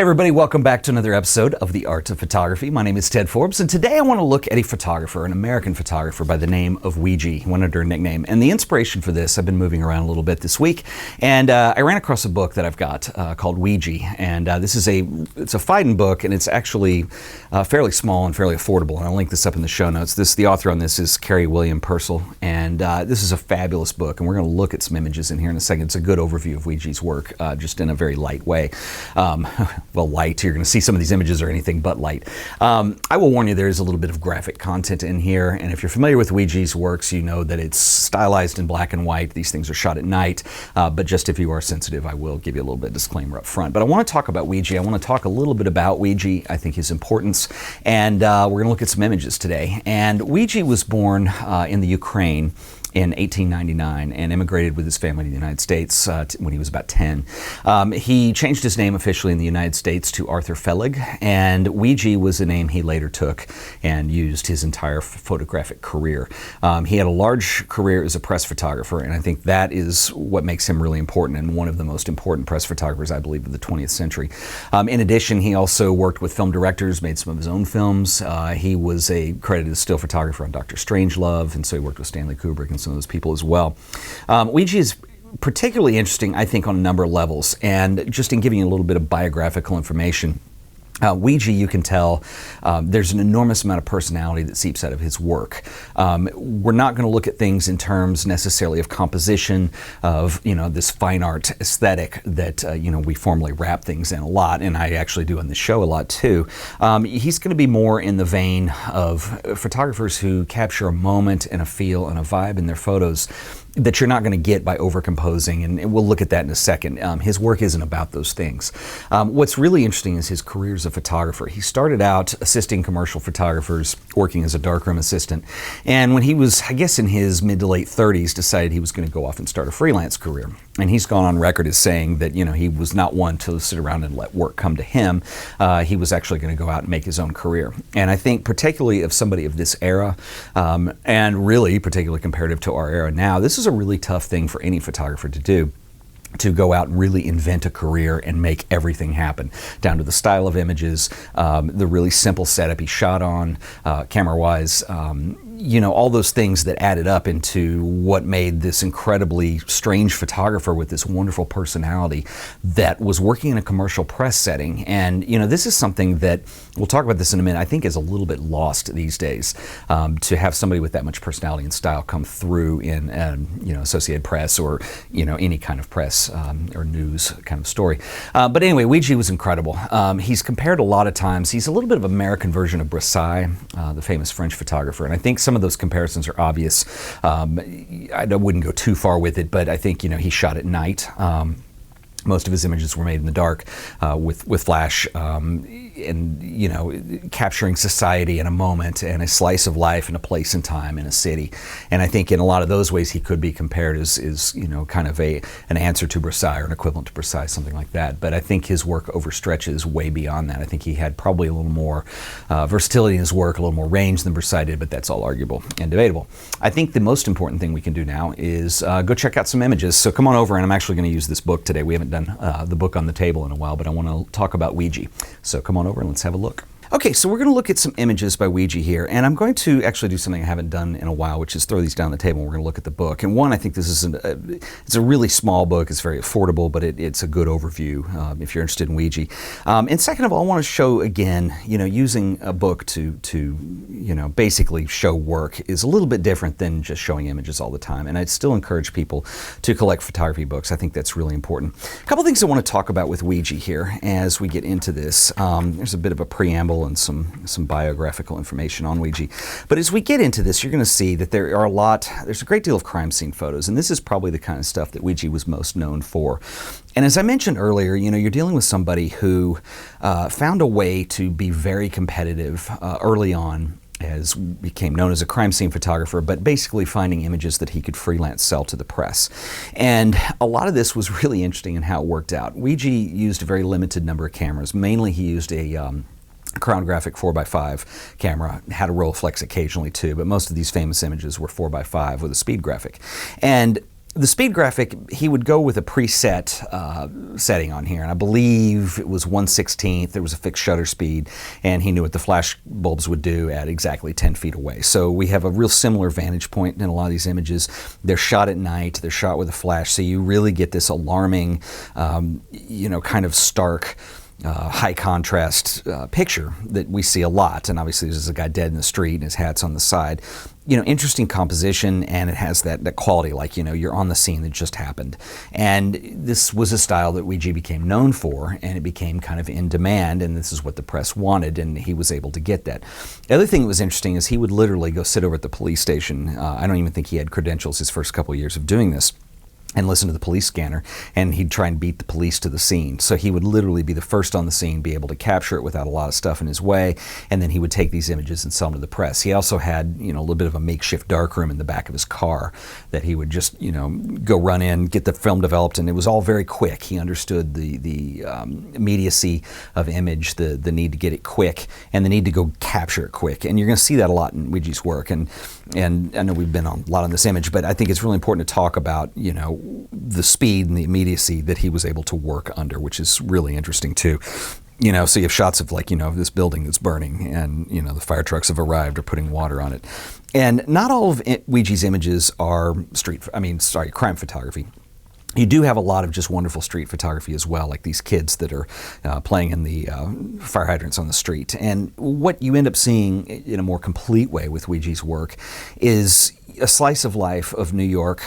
Hey everybody, welcome back to another episode of The Art of Photography. My name is Ted Forbes, and today I want to look at a photographer, an American photographer by the name of Weegee. He went under a nickname. And the inspiration for this, I've been moving around a little bit this week, and I ran across a book that I've got called Weegee. And it's a Fiden book, and it's actually fairly small and fairly affordable. And I'll link this up in the show notes. The author on this is Carrie William Purcell, and this is a fabulous book, and we're going to look at some images in here in a second. It's a good overview of Weegee's work, just in a very light way. Well, light, you're going to see some of these images are anything but light. I will warn you, there is a little bit of graphic content in here, and if you're familiar with Weegee's works, you know that it's stylized in black and white. These things are shot at night, but just if you are sensitive, I will give you a little bit of disclaimer up front. But I want to talk about Weegee. I want to talk a little bit about Weegee, I think his importance, and we're going to look at some images today. And Weegee was born in the Ukraine in 1899 and immigrated with his family to the United States when he was about 10. He changed his name officially in the United States to Arthur Fellig, and Weegee was a name he later took and used his entire photographic career. He had a large career as a press photographer, and I think that is what makes him really important and one of the most important press photographers, I believe, of the 20th century. In addition, he also worked with film directors, made some of his own films. He was a credited still photographer on Dr. Strangelove, and so he worked with Stanley Kubrick and some of those people as well. Weegee is particularly interesting, I think, on a number of levels, and just in giving you a little bit of biographical information. Weegee, you can tell there's an enormous amount of personality that seeps out of his work. We're not going to look at things in terms necessarily of composition, of this fine art aesthetic that we formally wrap things in a lot, and I actually do on the show a lot too. He's going to be more in the vein of photographers who capture a moment and a feel and a vibe in their photos that you're not going to get by overcomposing, and we'll look at that in a second. His work isn't about those things. What's really interesting is his career as a photographer. He started out assisting commercial photographers, working as a darkroom assistant, and when he was, I guess, in his mid to late 30s, decided he was going to go off and start a freelance career. And he's gone on record as saying that he was not one to sit around and let work come to him. He was actually going to go out and make his own career. And I think particularly of somebody of this era, and really particularly comparative to our era now, this is a really tough thing for any photographer to do, to go out and really invent a career and make everything happen, down to the style of images, the really simple setup he shot on, camera-wise, all those things that added up into what made this incredibly strange photographer with this wonderful personality that was working in a commercial press setting. And this is something that, we'll talk about this in a minute, I think is a little bit lost these days, to have somebody with that much personality and style come through in Associated Press or any kind of press or news kind of story. But anyway, Weegee was incredible. He's compared a lot of times, he's a little bit of American version of Bresson, the famous French photographer, and I think some of those comparisons are obvious. I wouldn't go too far with it, but I think he shot at night. Most of his images were made in the dark with flash, and capturing society in a moment and a slice of life in a place and time in a city. And I think in a lot of those ways he could be compared as kind of an answer to Bresson or an equivalent to Bresson, something like that. But I think his work overstretches way beyond that. I think he had probably a little more versatility in his work, a little more range than Bresson did, but that's all arguable and debatable. I think the most important thing we can do now is go check out some images. So come on over, and I'm actually going to use this book today. We haven't done the book on the table in a while, but I want to talk about Weegee. So come on over and let's have a look. Okay, so we're going to look at some images by Weegee here, and I'm going to actually do something I haven't done in a while, which is throw these down on the table and we're going to look at the book. And one, I think this is it's a really small book, it's very affordable, but it's a good overview if you're interested in Weegee. And second of all, I want to show again, using a book to basically show work is a little bit different than just showing images all the time. And I'd still encourage people to collect photography books. I think that's really important. A couple things I want to talk about with Weegee here as we get into this. There's a bit of a preamble and some biographical information on Weegee. But as we get into this, you're going to see that there's a great deal of crime scene photos, and this is probably the kind of stuff that Weegee was most known for. And as I mentioned earlier, you're dealing with somebody who found a way to be very competitive early on, as became known as a crime scene photographer, but basically finding images that he could freelance sell to the press. And a lot of this was really interesting in how it worked out. Weegee used a very limited number of cameras. Mainly he used a Crown Graphic 4x5 camera, had a Rolleiflex occasionally too, but most of these famous images were 4x5 with a speed graphic. And The speed graphic, he would go with a preset setting on here, and I believe it was 1/16. There was a fixed shutter speed, and he knew what the flash bulbs would do at exactly 10 feet away. So we have a real similar vantage point in a lot of these images. They're shot at night, they're shot with a flash, so you really get this alarming, kind of stark, high contrast picture that we see a lot. And obviously there's a guy dead in the street and his hat's on the side. Interesting composition, and it has that quality, like, you're on the scene that just happened. And this was a style that Weegee became known for, and it became kind of in demand, and this is what the press wanted, and he was able to get that. The other thing that was interesting is he would literally go sit over at the police station. I don't even think he had credentials his first couple of years of doing this, and listen to the police scanner, and he'd try and beat the police to the scene. So he would literally be the first on the scene, be able to capture it without a lot of stuff in his way, and then he would take these images and sell them to the press. He also had, a little bit of a makeshift darkroom in the back of his car that he would just, go run in, get the film developed, and it was all very quick. He understood the immediacy of image, the need to get it quick, and the need to go capture it quick. And you're going to see that a lot in Weegee's work. And I know we've been on a lot on this image, but I think it's really important to talk about, the speed and the immediacy that he was able to work under, which is really interesting too. So you have shots of this building that's burning, and the fire trucks have arrived or putting water on it. And not all of Weegee's images are crime photography. You do have a lot of just wonderful street photography as well, like these kids that are playing in the fire hydrants on the street. And what you end up seeing in a more complete way with Weegee's work is a slice of life of New York,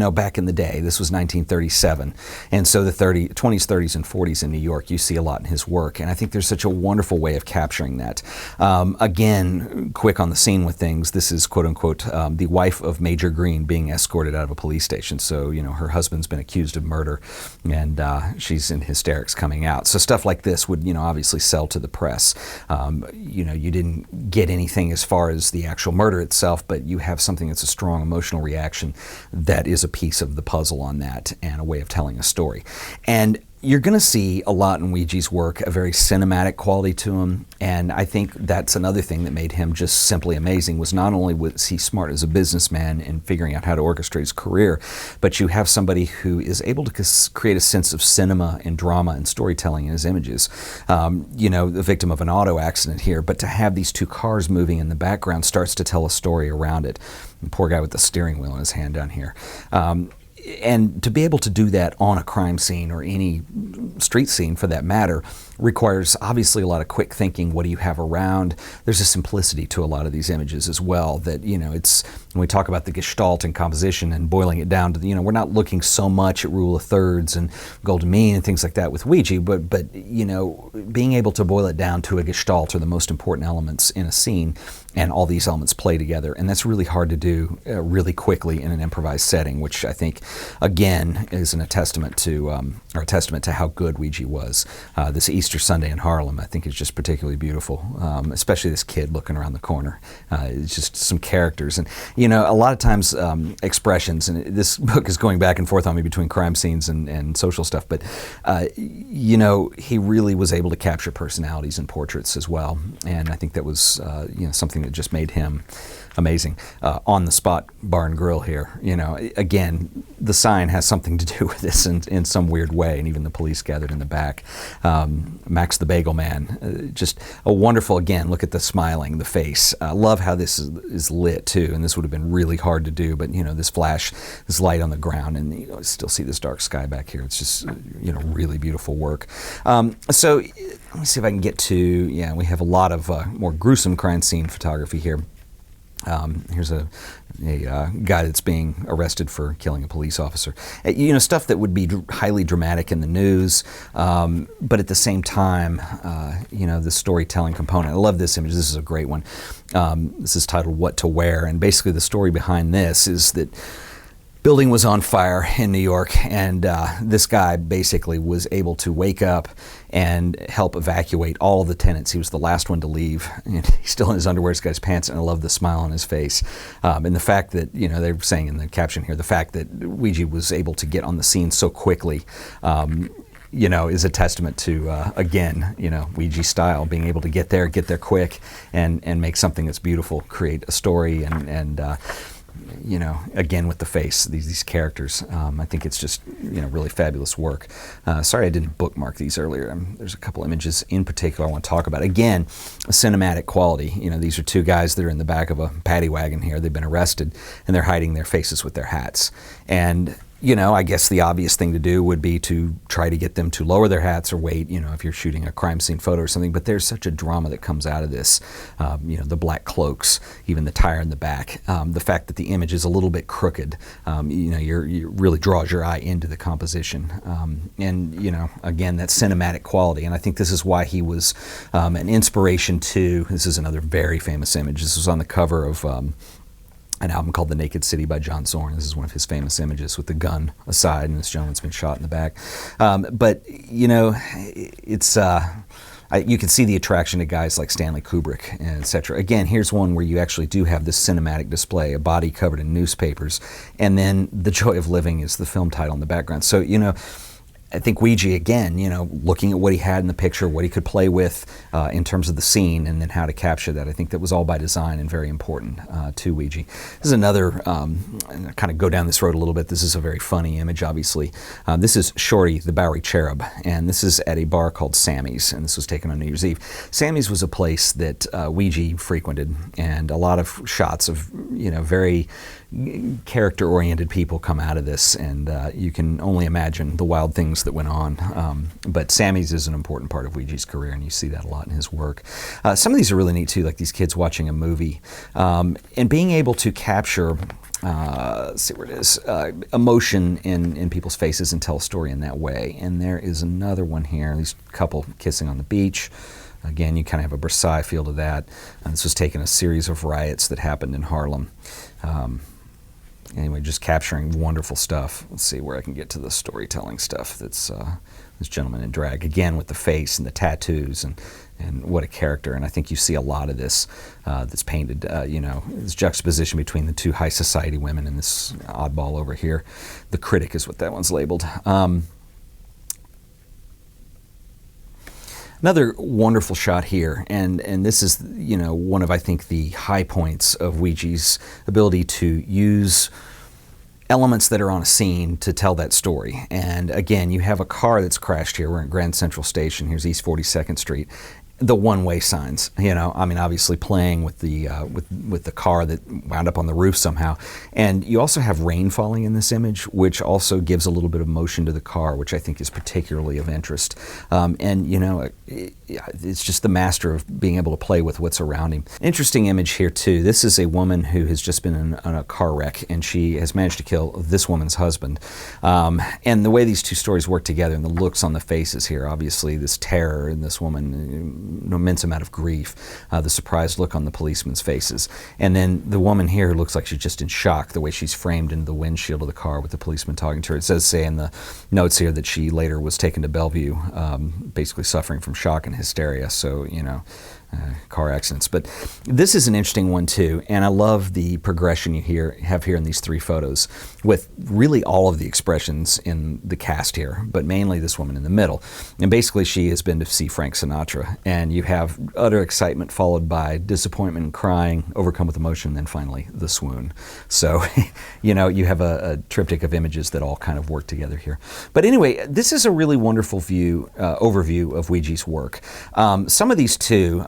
back in the day. This was 1937. And so the 20s, 30s, and 40s in New York, you see a lot in his work. And I think there's such a wonderful way of capturing that. Again, quick on the scene with things, this is, quote unquote, the wife of Major Green being escorted out of a police station. So, her husband's been accused of murder, and she's in hysterics coming out. So stuff like this would, obviously sell to the press. You didn't get anything as far as the actual murder itself, but you have something that's a strong emotional reaction that is a piece of the puzzle on that, and a way of telling a story. And you're going to see a lot in Weegee's work, a very cinematic quality to him, and I think that's another thing that made him just simply amazing. Was not only was he smart as a businessman in figuring out how to orchestrate his career, but you have somebody who is able to create a sense of cinema and drama and storytelling in his images. The victim of an auto accident here, but to have these two cars moving in the background starts to tell a story around it. The poor guy with the steering wheel in his hand down here. And to be able to do that on a crime scene, or any street scene for that matter, requires obviously a lot of quick thinking. What do you have around? There's a simplicity to a lot of these images as well that, it's, when we talk about the gestalt and composition and boiling it down to, we're not looking so much at rule of thirds and golden mean and things like that with Weegee, but being able to boil it down to a gestalt, or the most important elements in a scene, and all these elements play together. And that's really hard to do really quickly in an improvised setting, which I think, again, is a testament to how good Weegee was. This Easter Sunday in Harlem, I think, is just particularly beautiful, especially this kid looking around the corner. It's just some characters. And, a lot of times expressions, and this book is going back and forth on me between crime scenes and social stuff, but, he really was able to capture personalities and portraits as well. And I think that was, something that just made him amazing. On the spot bar and grill here, again, the sign has something to do with this in some weird way, and even the police gathered in the back. Max the Bagel Man, just a wonderful, again, look at the smiling, the face. I love how this is lit too, and this would have been really hard to do, but this flash, this light on the ground, and you still see this dark sky back here. It's just, really beautiful work. So let me see if I can get to, we have a lot of more gruesome crime scene photography here. Here's a guy that's being arrested for killing a police officer. Stuff that would be highly dramatic in the news, but at the same time, the storytelling component. I love this image. This is a great one. This is titled "What to Wear," and basically the story behind this is that building was on fire in New York, and this guy basically was able to wake up and help evacuate all of the tenants. He was the last one to leave, and he's still in his underwear, he's got his pants, and I love the smile on his face. And the fact that, they're saying in the caption here, the fact that Weegee was able to get on the scene so quickly, is a testament to, again, Weegee style, being able to get there quick, and make something that's beautiful, create a story, and again with the face, these characters. I think it's just, really fabulous work. Sorry I didn't bookmark these earlier. There's a couple images in particular I want to talk about. Again, a cinematic quality. These are two guys that are in the back of a paddy wagon here. They've been arrested, and they're hiding their faces with their hats. And I guess the obvious thing to do would be to try to get them to lower their hats or wait, if you're shooting a crime scene photo or something. But there's such a drama that comes out of this. The black cloaks, even the tire in the back. The fact that the image is a little bit crooked, you really draws your eye into the composition. Again, that cinematic quality. And I think this is why he was an inspiration to, this is another very famous image. This was on the cover of an album called The Naked City by John Zorn. This is one of his famous images with the gun aside, and this gentleman's been shot in the back. It's you can see the attraction to guys like Stanley Kubrick, etc. Again, here's one where you actually do have this cinematic display, a body covered in newspapers, and then The Joy of Living is the film title in the background. So, I think Weegee, again, looking at what he had in the picture, what he could play with in terms of the scene, and then how to capture that. I think that was all by design and very important to Weegee. This is another, kind of go down this road a little bit. This is a very funny image, obviously. This is Shorty, the Bowery Cherub, and this is at a bar called Sammy's, and this was taken on New Year's Eve. Sammy's was a place that Weegee frequented, and a lot of shots of, very character-oriented people come out of this, and you can only imagine the wild things that went on. But Sammy's is an important part of Weegee's career, and you see that a lot in his work. Some of these are really neat too, like these kids watching a movie, and being able to capture let's see where it is, emotion in people's faces and tell a story in that way. And there is another one here, these couple kissing on the beach. Again, you kind of have a Versailles feel to that. And this was taken a series of riots that happened in Harlem. Anyway, just capturing wonderful stuff. Let's see where I can get to the storytelling stuff. That's this gentleman in drag, again with the face and the tattoos, and what a character. And I think you see a lot of this that's painted, this juxtaposition between the two high society women and this oddball over here. The critic is what that one's labeled. Another wonderful shot here, and this is, one of, I think, the high points of Weegee's ability to use elements that are on a scene to tell that story. And again, you have a car that's crashed here. We're in Grand Central Station. Here's East 42nd Street. The one-way signs, obviously playing with the car that wound up on the roof somehow. And you also have rain falling in this image, which also gives a little bit of motion to the car, which I think is particularly of interest. It's just the master of being able to play with what's around him. Interesting image here too. This is a woman who has just been in a car wreck, and she has managed to kill this woman's husband. And the way these two stories work together, and the looks on the faces here, obviously this terror in this woman, an immense amount of grief, the surprised look on the policemen's faces. And then the woman here looks like she's just in shock, the way she's framed into the windshield of the car with the policeman talking to her. It says, say in the notes here, that she later was taken to Bellevue, basically suffering from shock and hysteria. So, car accidents. But this is an interesting one too, and I love the progression you have here in these three photos, with really all of the expressions in the cast here, but mainly this woman in the middle. And basically she has been to see Frank Sinatra, and you have utter excitement followed by disappointment and crying, overcome with emotion, and then finally the swoon. So, you have a triptych of images that all kind of work together here. But anyway, this is a really wonderful overview of Weegee's work. Some of these too,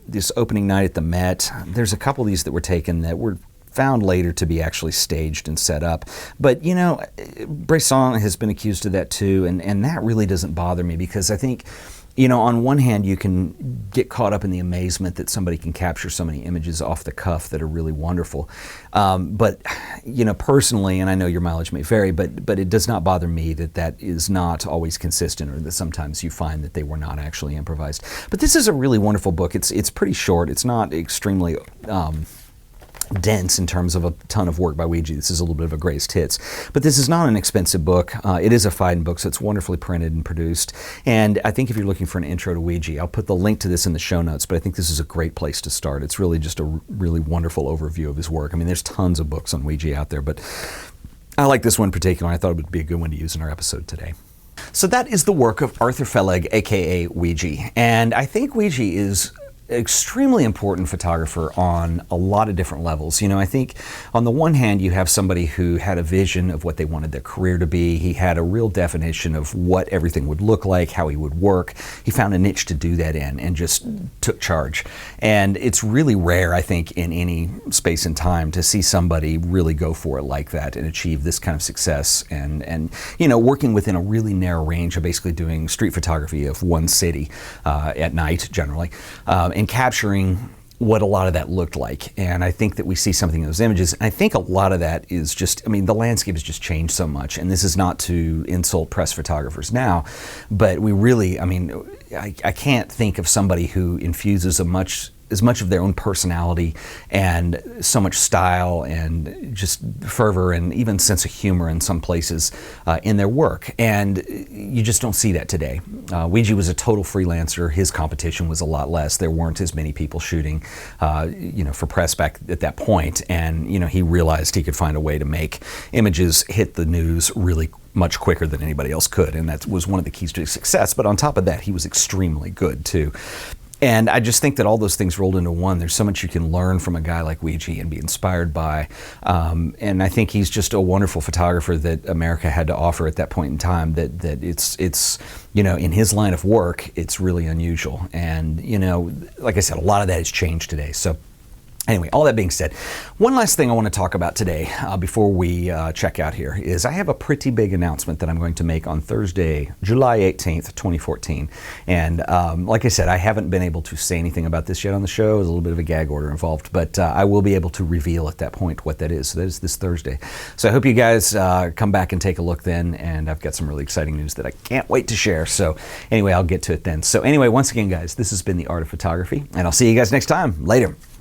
this opening night at the Met, there's a couple of these that were taken that were found later to be actually staged and set up. But, Bresson has been accused of that too, and that really doesn't bother me, because I think, on one hand, you can get caught up in the amazement that somebody can capture so many images off the cuff that are really wonderful. But, personally, and I know your mileage may vary, but it does not bother me that is not always consistent, or that sometimes you find that they were not actually improvised. But this is a really wonderful book. It's pretty short. It's not extremely dense in terms of a ton of work by Weegee. This is a little bit of a greatest hits. But this is not an expensive book. It is a fine book, so it's wonderfully printed and produced. And I think if you're looking for an intro to Weegee, I'll put the link to this in the show notes, but I think this is a great place to start. It's really just a really wonderful overview of his work. I mean, there's tons of books on Weegee out there, but I like this one in particular, and I thought it would be a good one to use in our episode today. So that is the work of Arthur Fellig, aka Weegee. And I think Weegee is extremely important photographer on a lot of different levels. You know, I think on the one hand, you have somebody who had a vision of what they wanted their career to be. He had a real definition of what everything would look like, how he would work. He found a niche to do that in and just took charge. And it's really rare, I think, in any space and time to see somebody really go for it like that and achieve this kind of success. And you know, working within a really narrow range of basically doing street photography of one city at night, generally, and capturing what a lot of that looked like. And I think that we see something in those images. And I think a lot of that is just, I mean, the landscape has just changed so much. And this is not to insult press photographers now, but we really, I mean, I can't think of somebody who infuses as much of their own personality and so much style and just fervor and even sense of humor in some places in their work. And you just don't see that today. Weegee was a total freelancer. His competition was a lot less. There weren't as many people shooting, you know, for press back at that point. And, you know, he realized he could find a way to make images hit the news really much quicker than anybody else could. And that was one of the keys to his success. But on top of that, he was extremely good too. And I just think that all those things rolled into one. There's so much you can learn from a guy like Weegee and be inspired by. And I think he's just a wonderful photographer that America had to offer at that point in time, that it's you know, in his line of work, it's really unusual. And, you know, like I said, a lot of that has changed today. So anyway, all that being said, one last thing I want to talk about today before we check out here is I have a pretty big announcement that I'm going to make on Thursday, July 18th, 2014. And like I said, I haven't been able to say anything about this yet on the show. There's a little bit of a gag order involved, but I will be able to reveal at that point what that is. So that is this Thursday. So I hope you guys come back and take a look then, and I've got some really exciting news that I can't wait to share. So anyway, I'll get to it then. So anyway, once again, guys, this has been The Art of Photography, and I'll see you guys next time. Later.